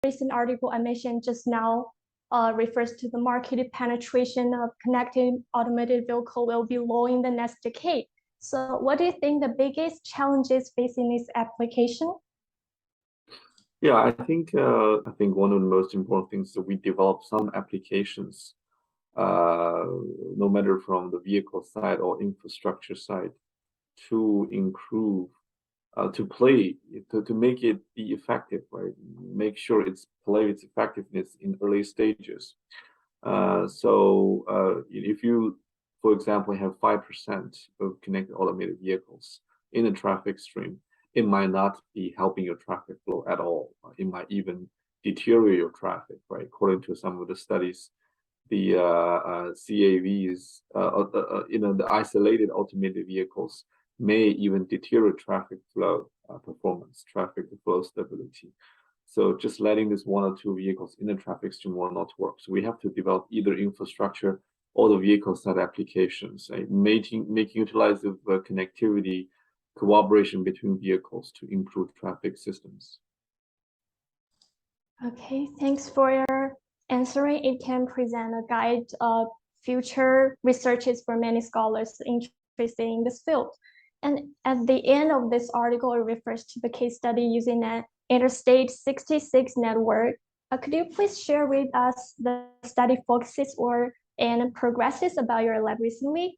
recent article I mentioned just now refers to the market penetration of connected automated vehicle will be low in the next decade. So what do you think the biggest challenges facing this application? Yeah, I think one of the most important things is that we develop some applications, no matter from the vehicle side or infrastructure side, to improve, to make it be effective, right? Make sure it's play its effectiveness in early stages. If you, for example, have 5% of connected automated vehicles in a traffic stream, it might not be helping your traffic flow at all. It might even deteriorate your traffic, right? According to some of the studies, the CAVs, the isolated automated vehicles may even deteriorate traffic flow performance, traffic flow stability. So just letting this one or two vehicles in the traffic stream will not work. So we have to develop either infrastructure or the vehicle side applications, right? making utilize of connectivity, cooperation between vehicles to improve traffic systems. Okay, thanks for your answering. It can present a guide of future researches for many scholars interested in this field. And at the end of this article, it refers to the case study using an Interstate 66 network. Could you please share with us the study focuses and progresses about your lab recently?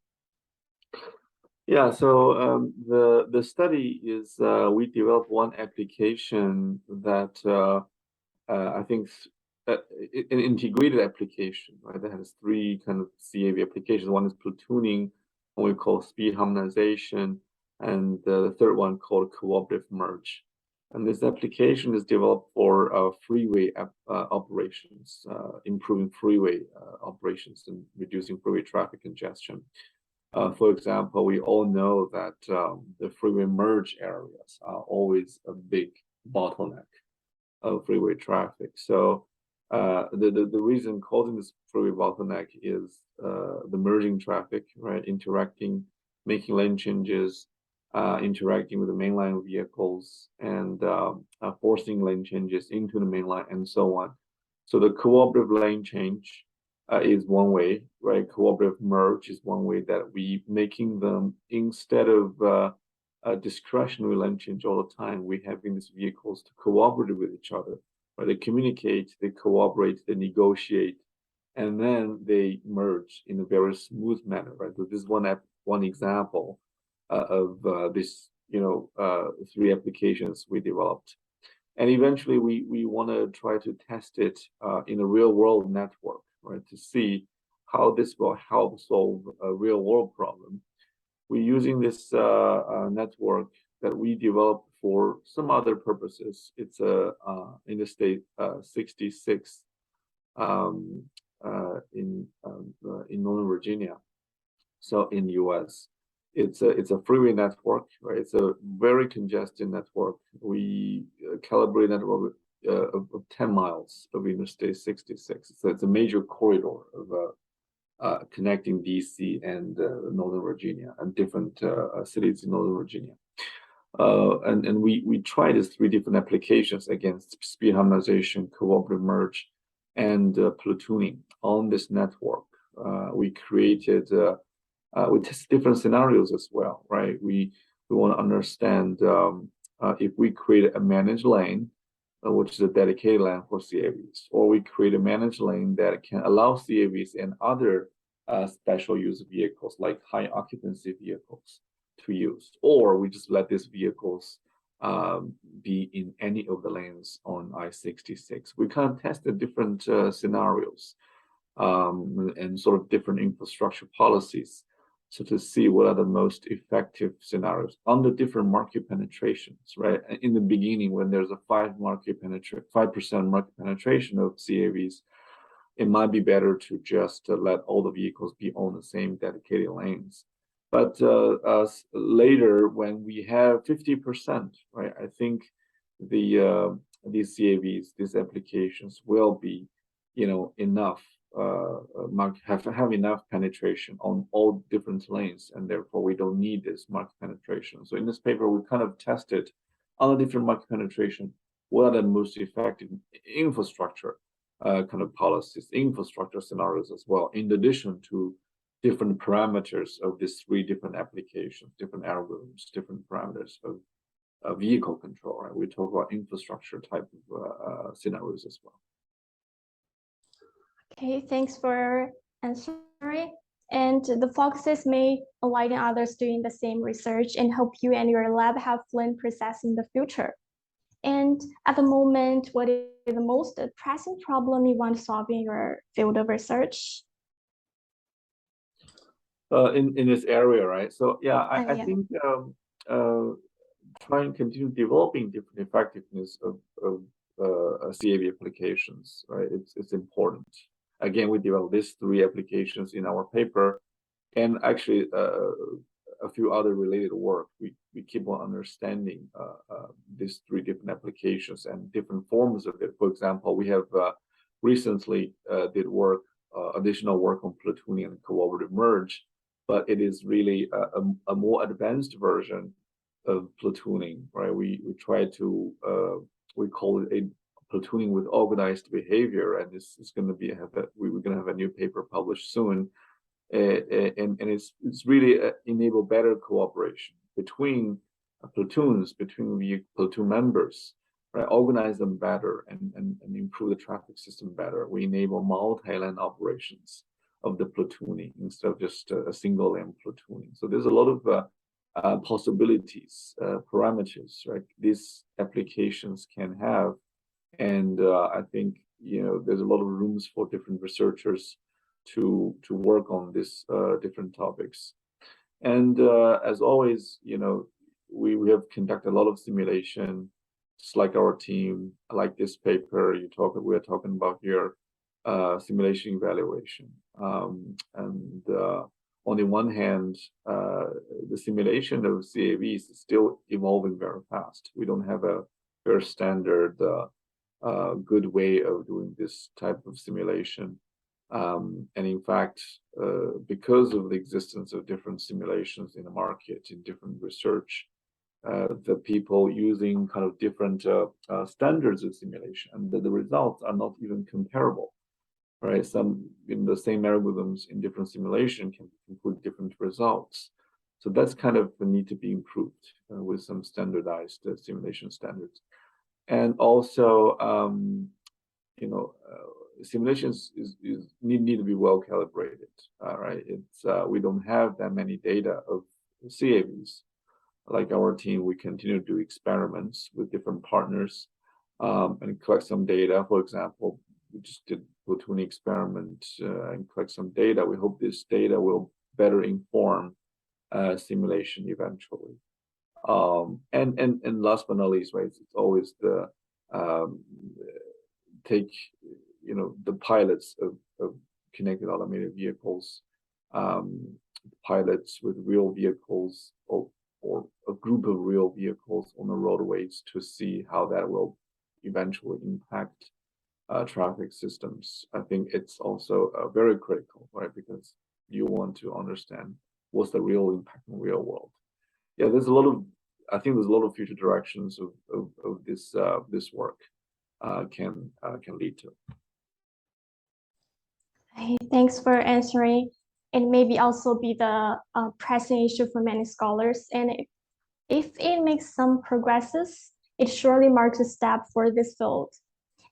Yeah, so the study is we developed one application that I think an integrated application, right? That has three kind of CAV applications. One is platooning, one we call speed harmonization, and the third one called cooperative merge. And this application is developed for freeway operations, improving freeway operations and reducing freeway traffic congestion. For example, we all know that the freeway merge areas are always a big bottleneck of freeway traffic. So the reason causing this freeway bottleneck is the merging traffic, right? Interacting, making lane changes, interacting with the mainline vehicles, and forcing lane changes into the mainline, and so on. So the cooperative lane change is one way, right? Cooperative merge is one way that we making them, instead of a discretionary lane change all the time, we having these vehicles to cooperate with each other, right? They communicate, they cooperate, they negotiate, and then they merge in a very smooth manner, right? So this is one example of this, three applications we developed. And eventually we want to try to test it in a real world network, right? To see how this will help solve a real world problem. We're using this network that we developed for some other purposes. It's a Interstate 66 in Northern Virginia, so in the U.S. It's a freeway network, right? It's a very congested network. We calibrate a network of 10 miles of Interstate 66. So it's a major corridor of connecting DC and Northern Virginia and different cities in Northern Virginia. And we tried these three different applications against speed harmonization, cooperative merge, and platooning on this network. We created, we tested different scenarios as well, right? We want to understand if we create a managed lane, which is a dedicated lane for CAVs, or we create a managed lane that can allow CAVs and other special use vehicles like high occupancy vehicles to use, or we just let these vehicles be in any of the lanes on I-66. We kind of tested different scenarios and sort of different infrastructure policies, so to see what are the most effective scenarios under different market penetrations, right? In the beginning, when there's a 5% market penetration of CAVs, it might be better to just let all the vehicles be on the same dedicated lanes. But later, when we have 50%, right, I think these CAVs, these applications will be, enough. Have enough penetration on all different lanes, and therefore we don't need this market penetration. So in this paper, we kind of tested other different market penetration what are the most effective infrastructure kind of policies, infrastructure scenarios as well, in addition to different parameters of these three different applications, different algorithms, different parameters of vehicle control, right? We talk about infrastructure type of scenarios as well. Okay, thanks for answering. And the focuses may enlighten others doing the same research and help you and your lab have fluent process in the future. And at the moment, what is the most pressing problem you want to solve in your field of research? In this area, right? So yeah, I Yeah. think try and continue developing different effectiveness of CAV applications, right? It's important. Again, we developed these three applications in our paper, and actually a few other related work. We keep on understanding these three different applications and different forms of it. For example, we have recently did work, additional work on platooning and cooperative merge, but it is really a more advanced version of platooning, right? We try to we call it a platooning with organized behavior, and this is going to be we're going to have a new paper published soon, and it's really enable better cooperation between platoons, between the platoon members, right? Organize them better and improve the traffic system better. We enable multi-lane operations of the platooning instead of just a single lane platooning. So there's a lot of possibilities, parameters, right? These applications can have, and I think there's a lot of rooms for different researchers to work on these different topics. And as always, we have conducted a lot of simulation, just like our team, like this paper we're talking about here, simulation evaluation. And on the one hand, the simulation of CAVs is still evolving very fast. We don't have a very standard, good way of doing this type of simulation. And in fact, because of the existence of different simulations in the market, in different research, the people using kind of different standards of simulation, and the results are not even comparable, right? Some in the same algorithms in different simulation can include different results. So that's kind of need to be improved with some standardized simulation standards. And also, simulations need to be well calibrated, right? We don't have that many data of CAVs. Like our team, we continue to do experiments with different partners and collect some data. For example, we just did platooning experiment and collect some data. We hope this data will better inform simulation eventually. And last but not least, right? It's always the take the pilots of connected automated vehicles, pilots with real vehicles or a group of real vehicles on the roadways to see how that will eventually impact traffic systems. I think it's also very critical, right? Because you want to understand what's the real impact in the real world. Yeah, I think there's a lot of future directions of this work can lead to. Hey, thanks for answering. It maybe also be the pressing issue for many scholars. And if it makes some progresses, it surely marks a step for this field.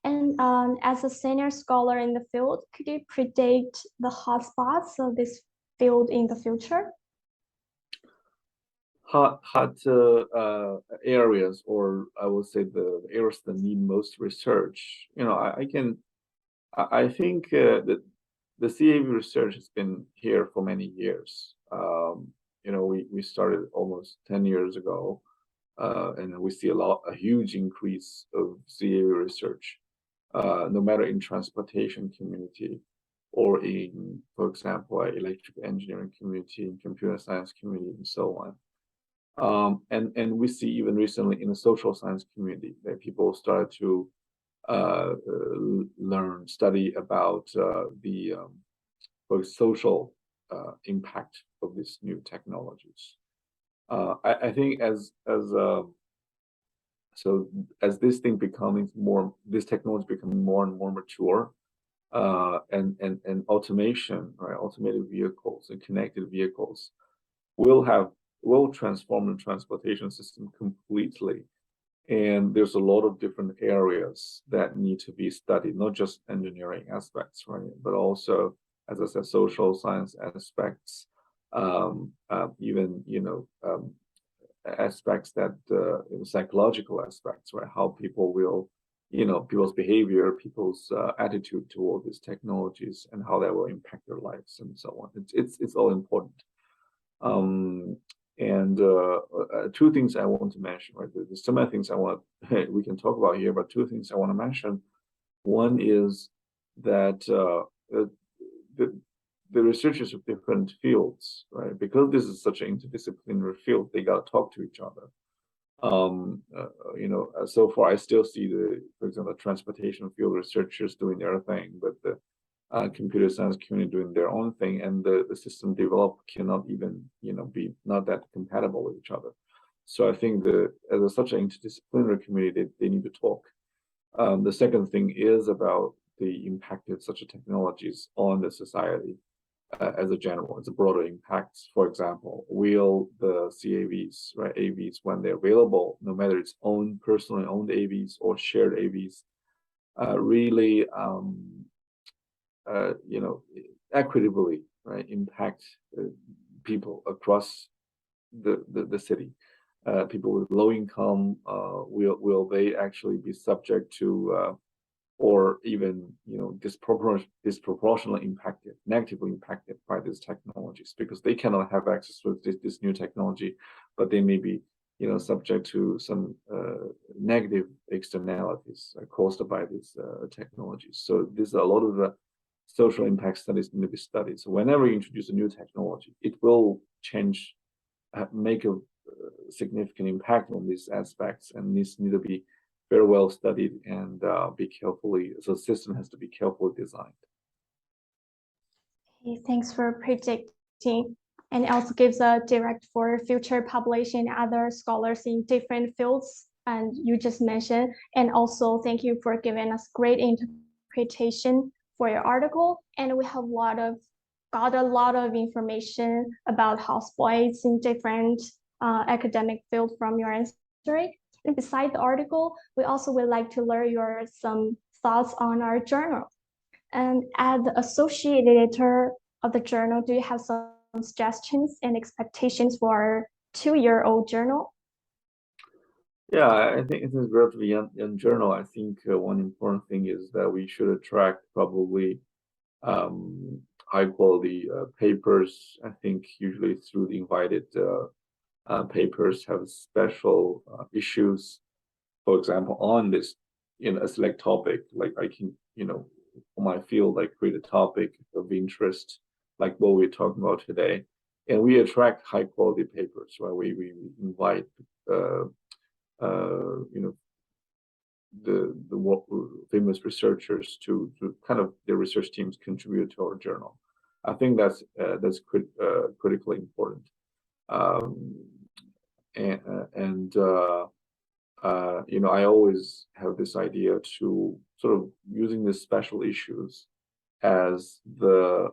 And as a senior scholar in the field, could you predict the hotspots of this field in the future? Hot areas, or I would say the areas that need most research. I think that the CAV research has been here for many years. We started almost 10 years ago, and we see a huge increase of CAV research, no matter in transportation community or in, for example, electric engineering community, in computer science community, and so on. And we see even recently in the social science community that people started to study about the social impact of these new technologies. I think as So as this technology becoming more and more mature, and automation, right, automated vehicles and connected vehicles will transform the transportation system completely. And there's a lot of different areas that need to be studied, not just engineering aspects, right, but also, as I said, social science aspects, even aspects that psychological aspects, right? How people will, people's behavior, people's attitude toward these technologies, and how that will impact their lives and so on. It's all important. And two things I want to mention, right? There's so many things we can talk about here, but two things I want to mention. One is that the researchers of different fields, right? Because this is such an interdisciplinary field, they got to talk to each other. So far I still see for example, the transportation field researchers doing their thing, but the computer science community doing their own thing, and the system developed cannot even, be not that compatible with each other. So I think as such an interdisciplinary community, they need to talk. The second thing is about the impact of such technologies on the society as a general, as a broader impacts. For example, will the CAVs, right, AVs, when they're available, no matter it's personally owned AVs or shared AVs, really, equitably, right, impact people across the city. People with low income, will they actually be subject to or even disproportionately impacted, negatively impacted by these technologies, because they cannot have access to this new technology, but they may be subject to some negative externalities caused by these technologies. So there's a lot of the social impact studies need to be studied. So whenever you introduce a new technology, it will make a significant impact on these aspects, and these need to be very well studied and so the system has to be carefully designed. Okay, thanks for predicting, and it also gives a direct for future publishing other scholars in different fields, and you just mentioned. And also thank you for giving us great interpretation for your article. And we have got a lot of information about houseboys in different academic fields from your answering. And beside the article, we also would like to learn some thoughts on our journal. And as the associate editor of the journal, do you have some suggestions and expectations for our 2-year-old journal? Yeah, I think it is a relatively young journal. I think one important thing is that we should attract probably high quality papers. I think usually through the invited papers have special issues, for example, on this a select topic. Like I can on my field, like create a topic of interest, like what we're talking about today, and we attract high quality papers, right? We invite the famous researchers to kind of their research teams contribute to our journal. I think that's critically important. I always have this idea to sort of using these special issues as the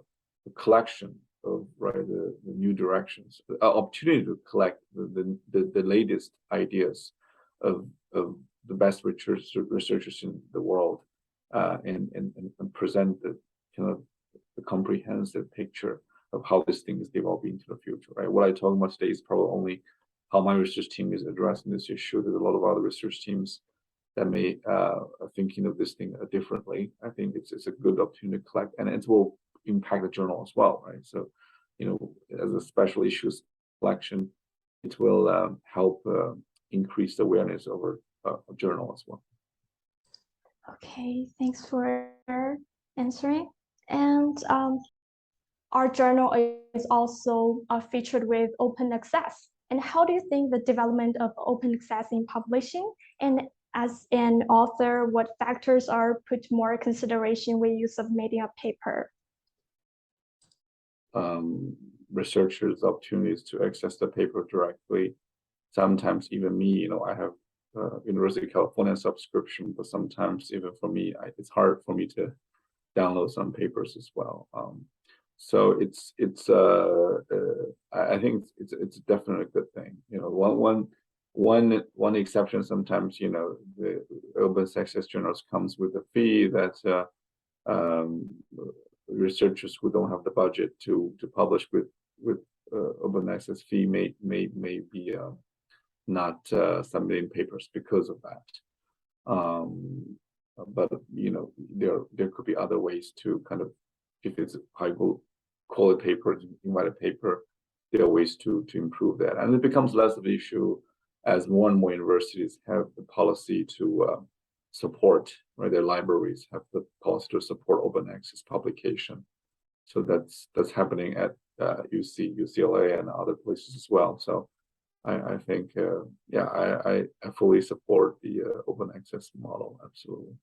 collection of the new directions, opportunity to collect the latest ideas of the best researchers in the world, and present the the comprehensive picture of how this thing is developing into the future. Right, what I talk about today is probably only how my research team is addressing this issue. There's a lot of other research teams that may are thinking of this thing differently. I think it's a good opportunity to collect, and it will impact the journal as well, right? So, as a special issues collection, it will help increase the awareness of our journal as well. Okay, thanks for answering. And our journal is also featured with open access. And how do you think the development of open access in publishing, and as an author, what factors are put more consideration when you submitting a paper? Researchers' opportunities to access the paper directly. Sometimes even me, I have University of California subscription, but sometimes even for me, it's hard for me to download some papers as well. So I think it's definitely a good thing. You know, one exception sometimes, you know, the open access journals comes with a fee that researchers who don't have the budget to publish with open access fee may be not submitting papers because of that. But you know, there could be other ways to kind of, if it's a high quality paper, invited paper, there are ways to improve that, and it becomes less of an issue as more and more universities have the policy to support, right? Their libraries have the policy to support open access publication. So that's happening at UCLA, and other places as well. So I think, yeah, I fully support the open access model. Absolutely.